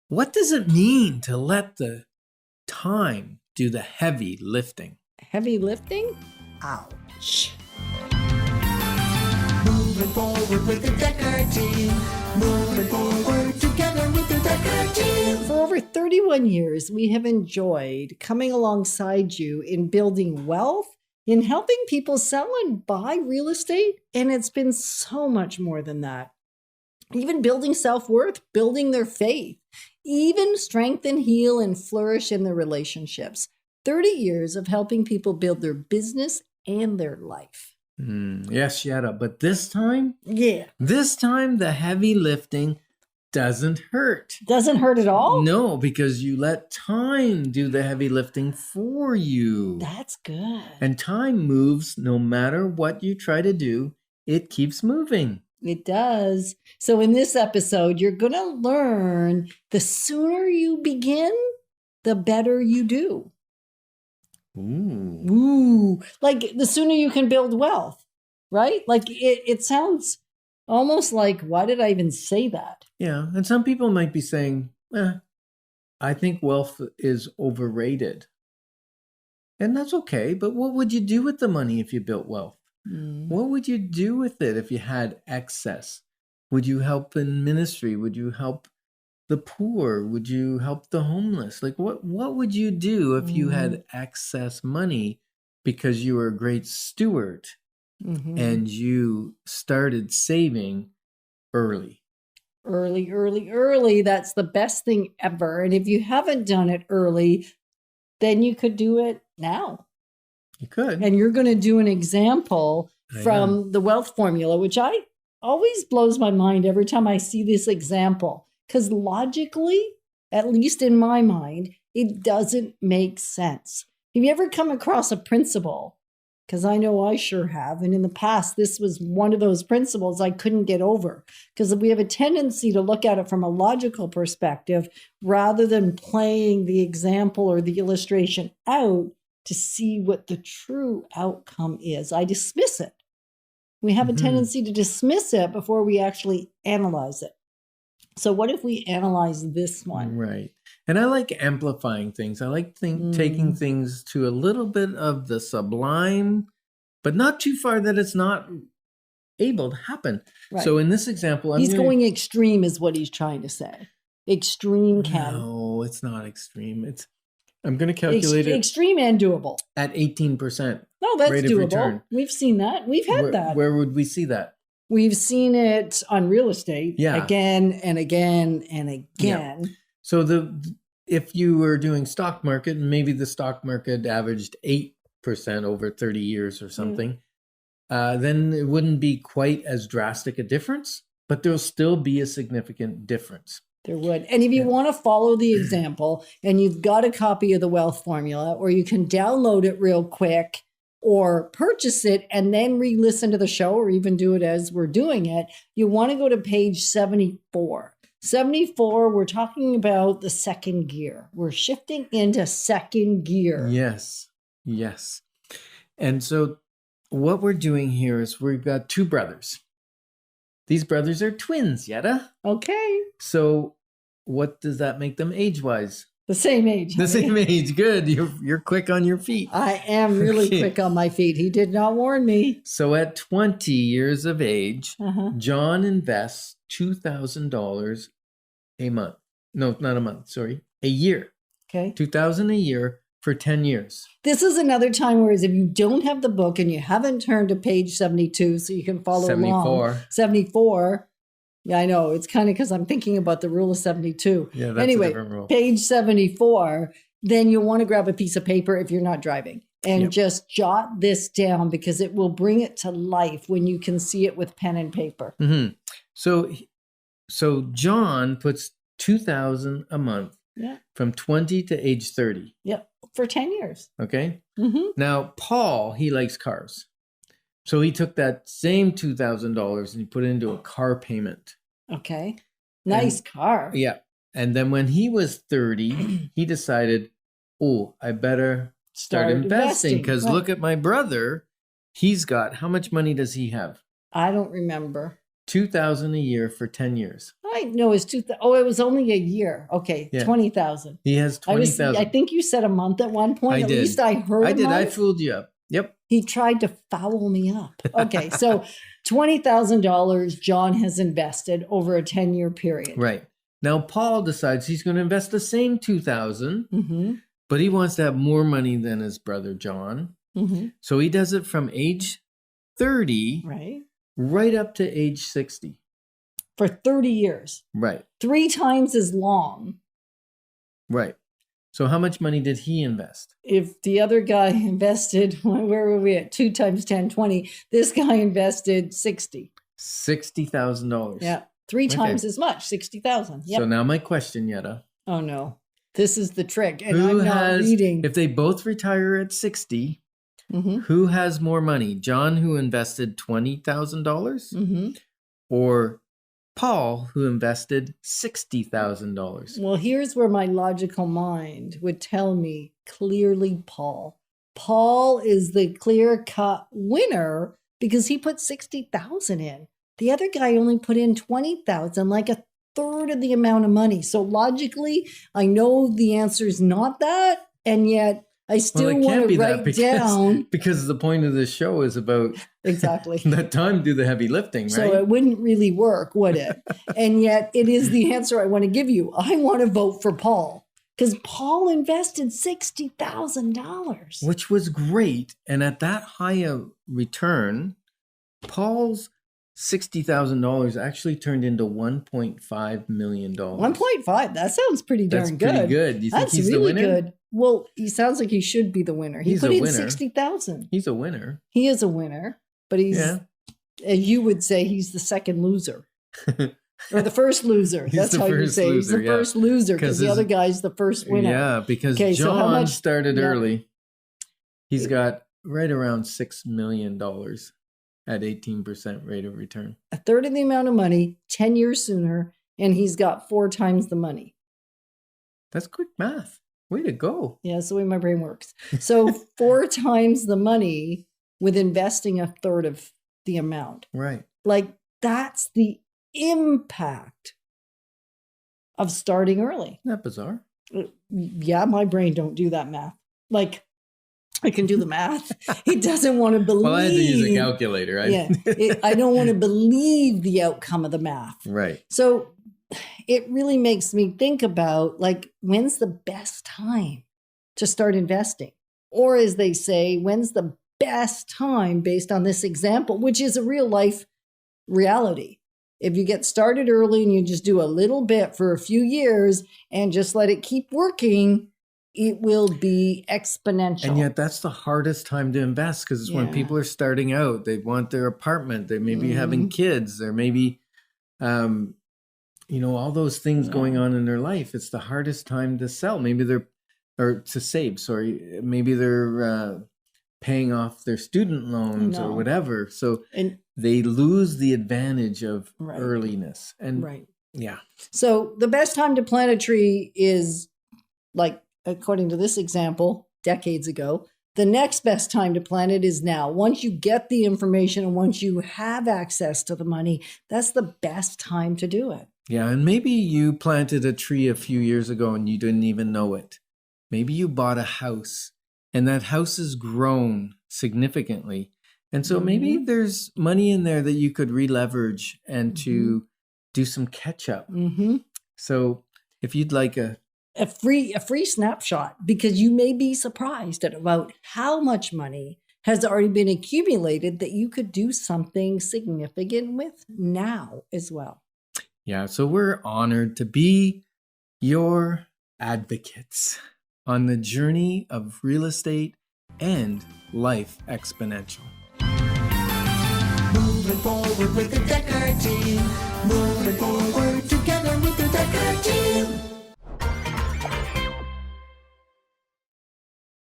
What does it mean to let the time do the heavy lifting? Heavy lifting? Ouch. Moving forward with the Decker team. Moving forward together with the Decker team. For over 31 years, we have enjoyed coming alongside you in building wealth, in helping people sell and buy real estate. And it's been so much more than that. Even building self-worth, building their faith, even strengthen, heal, and flourish in their relationships. 30 years of helping people build their business and their life. Yes, Yetta, but this time the heavy lifting doesn't hurt. Doesn't hurt at all? No, because you let time do the heavy lifting for you. That's good. And time moves no matter what you try to do, it keeps moving. It does. So in this episode, you're going to learn the sooner you begin, the better you do. Ooh. Like the sooner you can build wealth, right? Like it sounds almost like, why did I even say that? Yeah. And some people might be saying, I think wealth is overrated. And that's okay. But what would you do with the money if you built wealth? What would you do with it if you had excess? Would you help in ministry? Would you help the poor? Would you help the homeless? Like what would you do if you had excess money because you were a great steward and you started saving early? Early. That's the best thing ever. And if you haven't done it early, then you could do it now. You could. And you're going to do an example from the wealth formula, which I always blows my mind every time I see this example. Because logically, at least in my mind, it doesn't make sense. Have you ever come across a principle? Because I know I sure have. And in the past, this was one of those principles I couldn't get over. Because we have a tendency to look at it from a logical perspective rather than playing the example or the illustration out to see what the true outcome is. I dismiss it. We have a tendency to dismiss it before we actually analyze it. So what if we analyze this one? Right. And I like amplifying things. I like taking things to a little bit of the sublime, but not too far that it's not able to happen. Right. So in this example, he's going extreme is what he's trying to say. Extreme, Ken. No, it's not extreme. I'm going to calculate it. Extreme and doable. At 18%. No, that's doable. We've seen that. We've had that. Where would we see that? We've seen it on real estate again and again and again. Yeah. So if you were doing stock market, and maybe the stock market averaged 8% over 30 years or something, then it wouldn't be quite as drastic a difference, but there'll still be a significant difference. There would. And if you want to follow the example and you've got a copy of the wealth formula, or you can download it real quick or purchase it and then re-listen to the show or even do it as we're doing it, you want to go to page 74. 74, we're talking about the second gear. We're shifting into second gear. Yes. And so what we're doing here is we've got two brothers. These brothers are twins, Yetta. Okay. So what does that make them age-wise? The same age. The same age. Good. You're quick on your feet. I am really quick on my feet. He did not warn me. So at 20 years of age, John invests $2,000 a month. No, not a month. Sorry. A year. Okay. $2,000 a year for 10 years. This is another time where if you don't have the book and you haven't turned to page 72 so you can follow 74. 74. Yeah, I know. It's kind of because I'm thinking about the rule of 72. Yeah, that's a different rule. Page 74, then you'll want to grab a piece of paper if you're not driving and just jot this down because it will bring it to life when you can see it with pen and paper. So John puts $2,000 a month from 20 to age 30. Yep, for 10 years. Okay. Now, Paul, he likes cars. So he took that same $2,000 and he put it into a car payment. Okay. Nice car. Yeah. And then when he was 30, he decided, I better start investing because look at my brother. He's got, how much money does he have? I don't remember. $2,000 a year for 10 years. No, it's 2,000. Oh, it was only a year. Okay, Yeah. 20,000. He has I 20,000. think you said a month at one point. I At did. least I heard. I a did. I month. fooled you up. Yep. He tried to foul me up. Okay, so $20,000 John has invested over a 10-year period. Right. Now Paul decides he's going to invest the same 2,000, Mm-hmm. but he wants to have more money than his brother John. Mm-hmm. So he does it from age 30 Right. right up to age 60. For 30 years. Right. 3 times as long. Right. So how much money did he invest? If the other guy invested, where were we at? 2 times 10, 20. This guy invested 60. $60,000. Yeah. 3 Okay. times as much, 60,000. Yep. So now my question, Yetta. Oh no. This is the trick. And Who I'm not has, reading. if they both retire at 60, Mm-hmm. who has more money? John, who invested $20,000, Mm-hmm. or Paul, who invested $60,000? Well, here's where my logical mind would tell me clearly Paul. Paul is the clear-cut winner because he put 60,000 in. The other guy only put in 20,000, like a third of the amount of money. So logically, I know the answer is not that, and yet I still Well, it want can't be to that write because, down because the point of this show is about exactly. let time do the heavy lifting, right? So it wouldn't really work, would it? And yet it is the answer I want to give you. I want to vote for Paul because Paul invested $60,000. Which was great. And at that high a return, Paul's $60,000 actually turned into $1.5 million. 1.5. That sounds pretty darn That's good. pretty good. Do you think That's he's really the winner? good. Well, he sounds like he should be the winner. He He's put a in winner. 60,000. He's a winner. He is a winner, but he's, Yeah. you would say he's the second loser. Or the first loser. He's That's the how you first say he's the loser, yeah. first loser 'Cause because the his- other guy's the first winner. Yeah, because Okay, so how John much- started yeah. early. He's got right around $6 million at 18% rate of return. A third of the amount of money, 10 years sooner, and he's got 4 times the money. That's quick math. Way to go. Yeah, that's the way my brain works. So 4 times the money with investing a third of the amount. Right. Like that's the impact of starting early. Isn't that bizarre? Yeah, my brain don't do that math. Like I can do the math. It doesn't want to believe. Well, I had to use a calculator. Yeah, I don't want to believe the outcome of the math. Right. So it really makes me think about like, when's the best time to start investing? Or as they say, when's the best time based on this example, which is a real life reality. If you get started early and you just do a little bit for a few years and just let it keep working, it will be exponential. And yet that's the hardest time to invest because it's when Yeah. people are starting out. They want their apartment. They may be having kids. There may be, all those things going on in their life. It's the hardest time to sell. Maybe or to save, sorry. Maybe they're paying off their student loans or No. whatever. So And they lose the advantage of Right. earliness. And right. yeah. So the best time to plant a tree is like, according to this example, decades ago. The next best time to plant it is now. Once you get the information and once you have access to the money, that's the best time to do it. Yeah, and maybe you planted a tree a few years ago and you didn't even know it. Maybe you bought a house and that house has grown significantly. And so maybe there's money in there that you could re-leverage and to do some catch up. Mm-hmm. So if you'd like A free snapshot, because you may be surprised at about how much money has already been accumulated that you could do something significant with now as well. Yeah, so we're honored to be your advocates on the journey of real estate and life exponential. Moving forward with the Decker team. Moving forward